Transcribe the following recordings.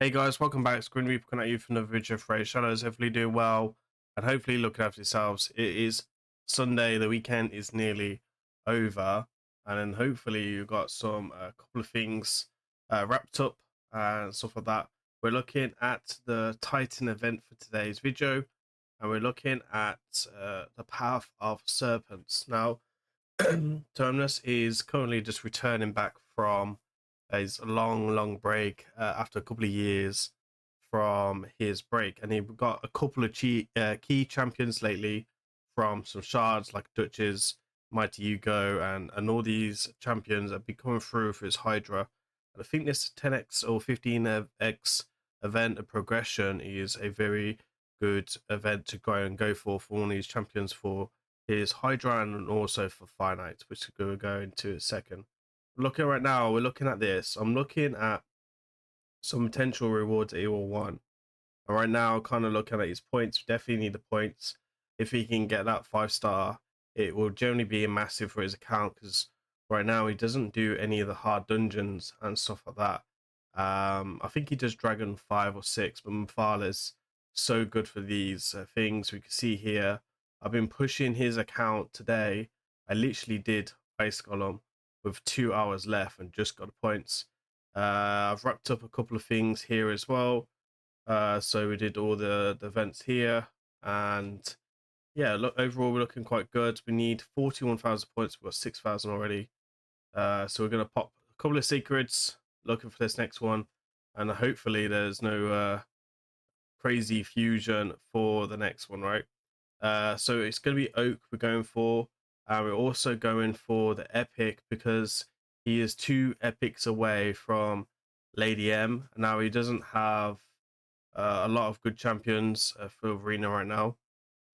Hey guys, welcome back. It's Grimreaper coming at you from the video of Raidshadowlegends. Hopefully doing well and hopefully looking after yourselves. It is Sunday, the weekend is nearly over, and then hopefully you've got some couple of things wrapped up and stuff like that. We're looking at the Titan event for today's video, and we're looking at the Path of Serpents. Now, Terminus is currently just returning back from his long break after a couple of years from his break, and he got a couple of key champions lately from some shards like Duchess, Mighty Hugo, and all these champions have been coming through for his Hydra. And I think this 10x or 15x event of progression is a very good event to go for one of these champions for his Hydra and also for Finite, which we'll go into in a second. Looking right now, we're looking at this. I'm looking at some potential rewards that he will want. And right now, kind of looking at his points, definitely need the points. If he can get that 5-star, it will generally be a massive for his account because right now he doesn't do any of the hard dungeons and stuff like that. I think he does Dragon 5 or 6, but Mphala's so good for these things. We can see here, I've been pushing his account today. I literally did Ice Golem with 2 hours left and just got the points. I've wrapped up a couple of things here as well. So we did all the events here, and yeah, look, overall we're looking quite good. We need 41,000 points. We've got 6,000 already. So we're gonna pop a couple of secrets, looking for this next one, and hopefully there's no crazy fusion for the next one, right? So it's gonna be Oak we're going for. We're also going for the Epic because he is 2 epics away from Lady M. Now he doesn't have a lot of good champions for Arena right now.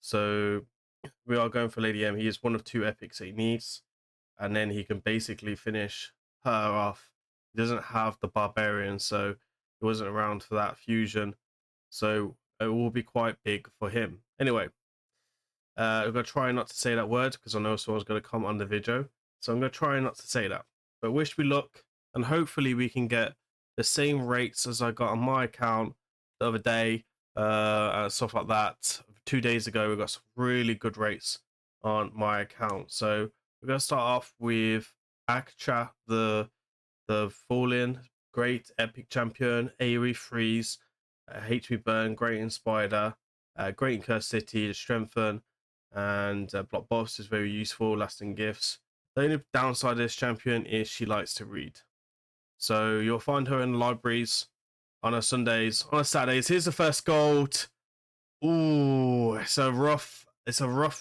So we are going for Lady M. He is one of 2 epics that he needs, and then he can basically finish her off. He doesn't have the Barbarian, so he wasn't around for that fusion. So it will be quite big for him. Anyway, I'm going to try not to say that word because I know someone's going to comment on the video. So I'm going to try not to say that. But wish me luck, and hopefully we can get the same rates as I got on my account the other day, and stuff like that. 2 days ago, we got some really good rates on my account. So we're going to start off with Akcha, the Fallen, great epic champion, AoE freeze, HP burn, great in Spider, great in Curse City, strengthen, and block boss is very useful, lasting gifts. The only downside of this champion is she likes to read. So you'll find her in the libraries on her Sundays, on her Saturdays. Here's the first gold. Ooh, it's a rough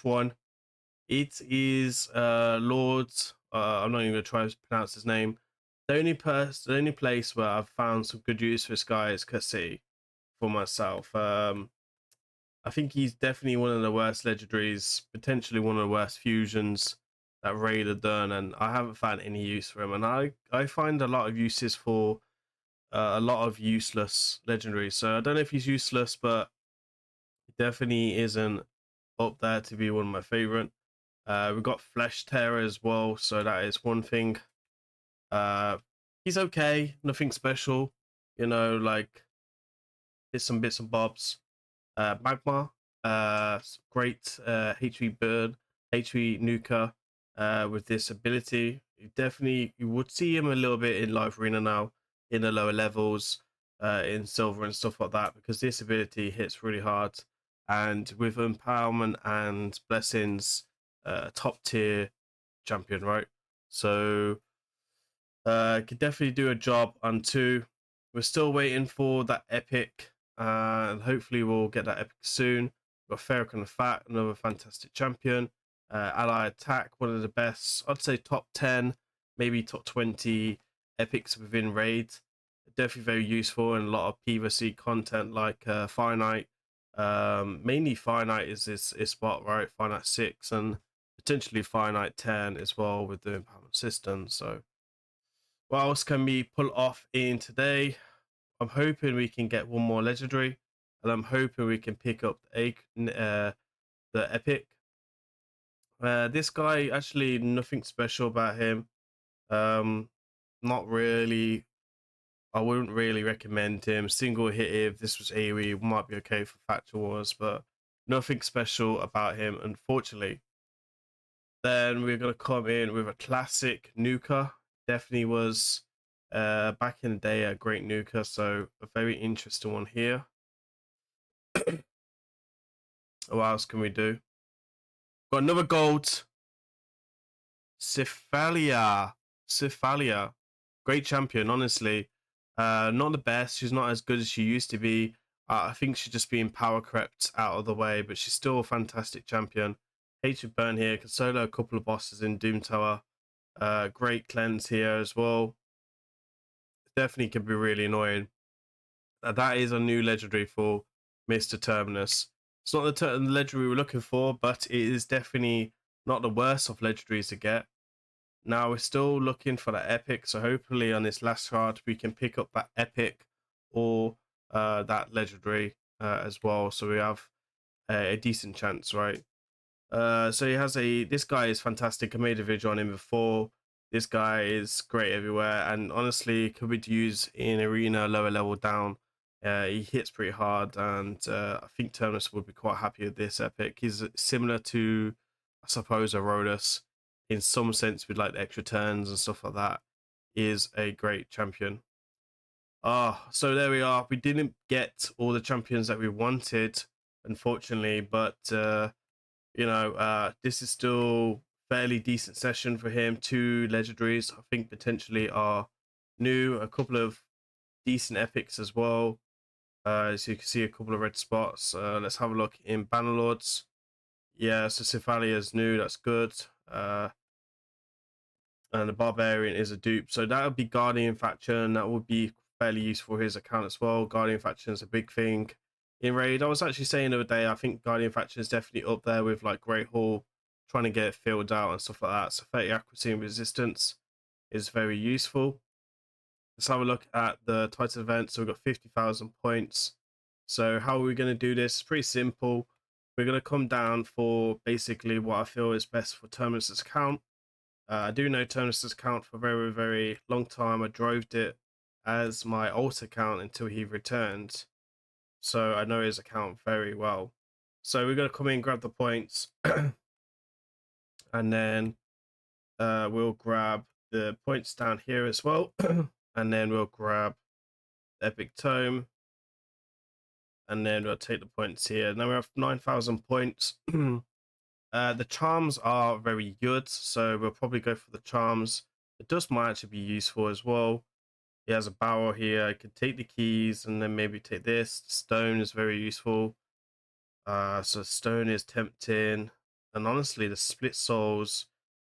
one. It is Lord. I'm not even gonna try to pronounce his name. The only place where I've found some good use for this guy is City for myself. I think he's definitely one of the worst legendaries, potentially one of the worst fusions that Raid have done, and I haven't found any use for him. And I find a lot of uses for a lot of useless legendaries. So I don't know if he's useless, but he definitely isn't up there to be one of my favorite. We've got Flesh Terror as well, so that is one thing. Uh, he's okay, nothing special, like there's some bits and bobs. Magma, great HP burn, HP nuker with this ability. You would see him a little bit in live arena now, in the lower levels, in silver and stuff like that, because this ability hits really hard. And with empowerment and blessings, top tier champion, right? So could definitely do a job on 2. We're still waiting for that epic, and hopefully we'll get that epic soon. We've got Ferric the Fat, another fantastic champion. Ally Attack, one of the best, I'd say top 10, maybe top 20 epics within Raid. Definitely very useful and a lot of PvC content like Finite. Mainly Finite is this spot, right? Finite 6 and potentially Finite 10 as well with the empowerment system. So what else can we pull off in today? I'm hoping we can get one more legendary, and I'm hoping we can pick up the epic. This guy, actually nothing special about him. Not really. I wouldn't really recommend him. Single hit, if this was AoE, might be okay for Factor Wars, but nothing special about him, unfortunately. Then we're going to come in with a classic nuker. Definitely was back in the day a great nuker, so a very interesting one here. What else can we do? Got another gold. Syphalia. Great champion, honestly. Not the best. She's not as good as she used to be. I think she's just being power crept out of the way, but she's still a fantastic champion. Hatred Burn here. Can solo a couple of bosses in Doom Tower. Great cleanse here as well. Definitely can be really annoying. That is a new legendary for Mr. Terminus. It's not the legendary we were looking for, but it is definitely not the worst of legendaries to get. Now we're still looking for that epic, so hopefully on this last card we can pick up that epic or that legendary as well, so we have a decent chance, right? So he has this guy is fantastic. I made a video on him before. This guy is great everywhere, and honestly could be used in arena, lower level down. He hits pretty hard, and I think Terminus would be quite happy with this epic. He's similar to, I suppose, a Rhodus in some sense, with like the extra turns and stuff like that. He is a great champion. So there we are. We didn't get all the champions that we wanted, unfortunately, but this is still fairly decent session for him. 2 legendaries, I think, potentially are new. A couple of decent epics as well. So you can see a couple of red spots. Let's have a look in Bannerlords. Yeah, so Syphalia is new. That's good. And the Barbarian is a dupe. So that would be Guardian Faction. That would be fairly useful for his account as well. Guardian Faction is a big thing in Raid. I was actually saying the other day, I think Guardian Faction is definitely up there with like Great Hall, trying to get it filled out and stuff like that. So 30 accuracy and resistance is very useful. Let's have a look at the title event. So we've got 50,000 points. So how are we going to do this? Pretty simple. We're going to come down for basically what I feel is best for Terminus's account. I do know Terminus's account for a very, very long time. I drove it as my alt account until he returned. So I know his account very well. So we're going to come in, grab the points, and then we'll grab the points down here as well. And then we'll grab the Epic Tome. And then we'll take the points here. Now we have 9,000 points. The charms are very good, so we'll probably go for the charms. The dust might actually be useful as well. He has a barrel here. I could take the keys and then maybe take this. Stone is very useful. So stone is tempting. And honestly, the split souls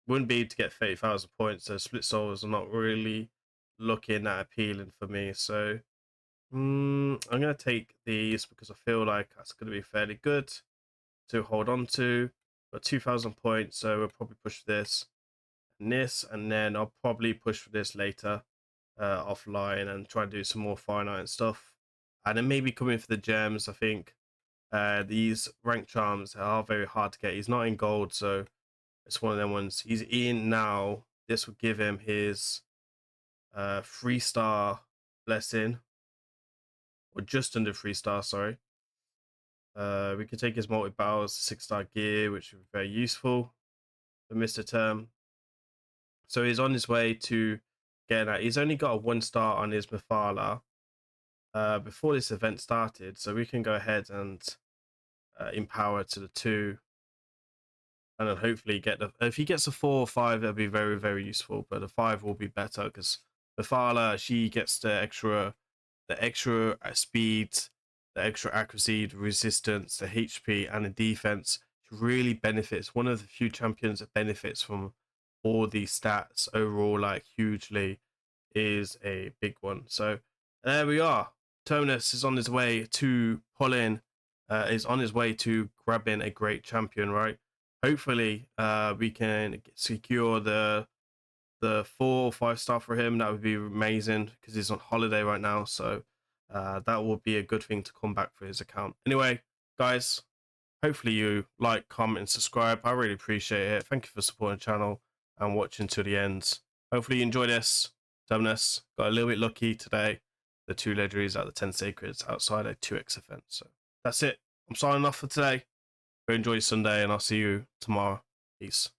wouldn't be able to get 30,000 points. So split souls are not really looking that appealing for me. So I'm going to take these because I feel like that's going to be fairly good to hold on to. Got 2,000 points, so we'll probably push this and this, and then I'll probably push for this later offline and try and do some more finite and stuff. And then maybe come in for the gems. I think these rank charms are very hard to get. He's not in gold, so it's one of them ones. He's in now. This would give him his 3-star blessing, or just under 3-star, sorry. We could take his multi-battles, 6-star gear, which would be very useful for Mr. Term. So he's on his way to getting that. He's only got a 1-star on his Mephala before this event started, so we can go ahead and empower to the 2, and then hopefully get the. If he gets a 4 or 5, that'll be very, very useful. But the 5 will be better because Mephala, she gets the extra speed, the extra accuracy, the resistance, the HP, and the defense. She really benefits. One of the few champions that benefits from all these stats overall, like hugely, is a big one. So there we are. Terminus is on his way to pulling, is on his way to grabbing a great champion, right? Hopefully, we can secure the 4 or 5-star for him. That would be amazing because he's on holiday right now. So that will be a good thing to come back for his account. Anyway, guys, hopefully you like, comment, and subscribe. I really appreciate it. Thank you for supporting the channel and watching to the end. Hopefully you enjoy this. Terminus got a little bit lucky today. the 2 legendaries out of the 10 sacreds outside a 2x event. So that's it. I'm signing off for today. Go enjoy your Sunday, and I'll see you tomorrow. Peace.